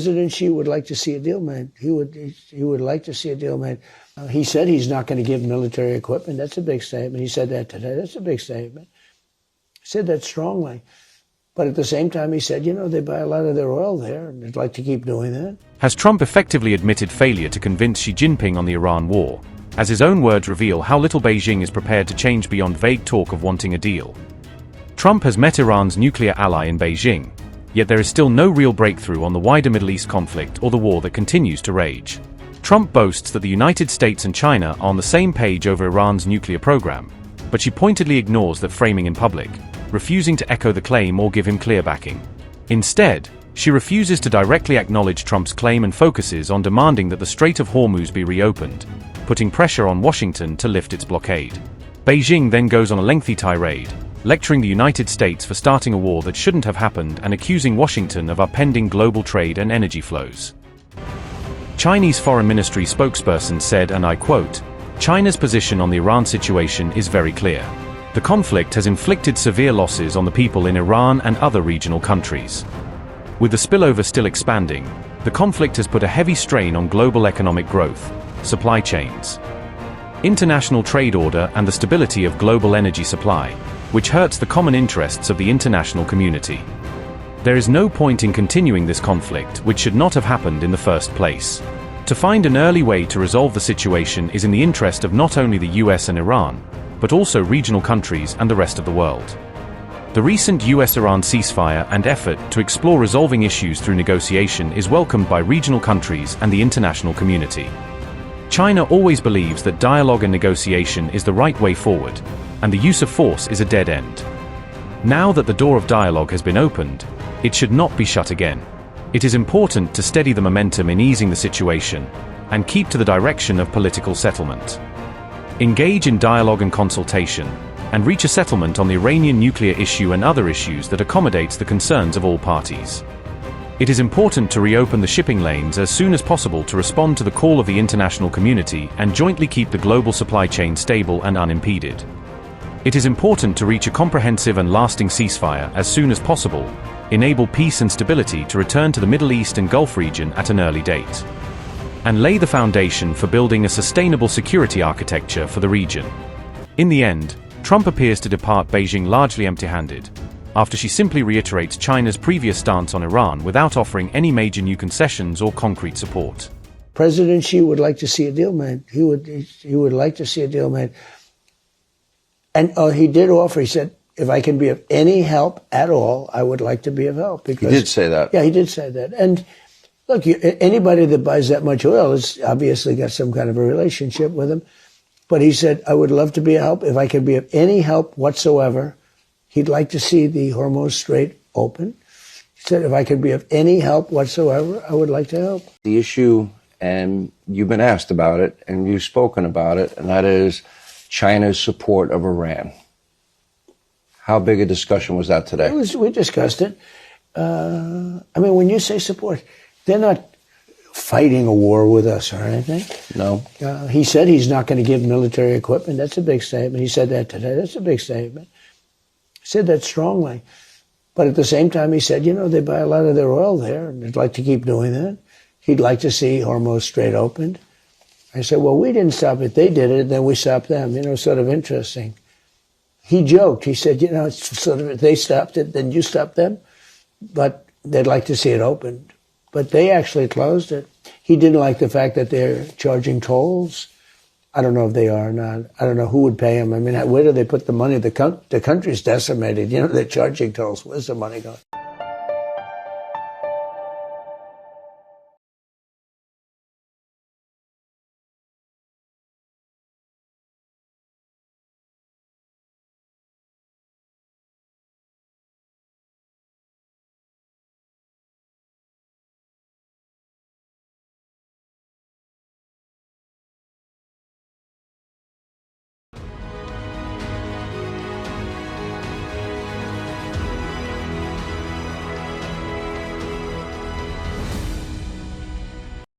President Xi would like to see a deal made. He would like to see a deal made. He said he's not going to give military equipment. That's a big statement. He said that today. That's a big statement. He said that strongly. But at the same time, he said, they buy a lot of their oil there, and they'd like to keep doing that. Has Trump effectively admitted failure to convince Xi Jinping on the Iran war, as his own words reveal how little Beijing is prepared to change beyond vague talk of wanting a deal? Trump has met Iran's nuclear ally in Beijing, yet there is still no real breakthrough on the wider Middle East conflict or the war that continues to rage. Trump boasts that the United States and China are on the same page over Iran's nuclear program, but she pointedly ignores that framing in public, refusing to echo the claim or give him clear backing. Instead, she refuses to directly acknowledge Trump's claim and focuses on demanding that the Strait of Hormuz be reopened, putting pressure on Washington to lift its blockade. Beijing then goes on a lengthy tirade, lecturing the United States for starting a war that shouldn't have happened and accusing Washington of upending global trade and energy flows. Chinese Foreign Ministry spokesperson said, and I quote, "China's position on the Iran situation is very clear. The conflict has inflicted severe losses on the people in Iran and other regional countries. With the spillover still expanding, the conflict has put a heavy strain on global economic growth, supply chains, international trade order and the stability of global energy supply, which hurts the common interests of the international community. There is no point in continuing this conflict, which should not have happened in the first place. To find an early way to resolve the situation is in the interest of not only the US and Iran, but also regional countries and the rest of the world. The recent US-Iran ceasefire and effort to explore resolving issues through negotiation is welcomed by regional countries and the international community. China always believes that dialogue and negotiation is the right way forward, and the use of force is a dead end. Now that the door of dialogue has been opened, it should not be shut again. It is important to steady the momentum in easing the situation and keep to the direction of political settlement. Engage in dialogue and consultation, and reach a settlement on the Iranian nuclear issue and other issues that accommodates the concerns of all parties. It is important to reopen the shipping lanes as soon as possible to respond to the call of the international community and jointly keep the global supply chain stable and unimpeded. It is important to reach a comprehensive and lasting ceasefire as soon as possible, enable peace and stability to return to the Middle East and Gulf region at an early date, and lay the foundation for building a sustainable security architecture for the region. In the end, Trump appears to depart Beijing largely empty-handed, after she simply reiterates China's previous stance on Iran without offering any major new concessions or concrete support. President Xi would like to see a deal made. He would like to see a deal made. And he did offer, he said, if I can be of any help at all, I would like to be of help. Because, he did say that. Yeah, he did say that. And look, anybody that buys that much oil has obviously got some kind of a relationship with him. But he said, I would love to be of help. If I could be of any help whatsoever, he'd like to see the Hormuz Strait open. He said, if I could be of any help whatsoever, I would like to help. The issue, and you've been asked about it, and you've spoken about it, and that is China's support of Iran. How big a discussion was that today? We discussed it. When you say support, they're not fighting a war with us or anything. No. He said he's not going to give military equipment. That's a big statement. He said that today. That's a big statement. He said that strongly. But at the same time, he said, they buy a lot of their oil there, and they'd like to keep doing that. He'd like to see Hormuz Strait opened. I said, well, we didn't stop it. They did it, then we stopped them. Sort of interesting. He joked. He said, it's sort of, they stopped it, then you stopped them. But they'd like to see it opened. But they actually closed it. He didn't like the fact that they're charging tolls. I don't know if they are or not. I don't know who would pay them. Where do they put the money? The country's decimated. They're charging tolls. Where's the money going?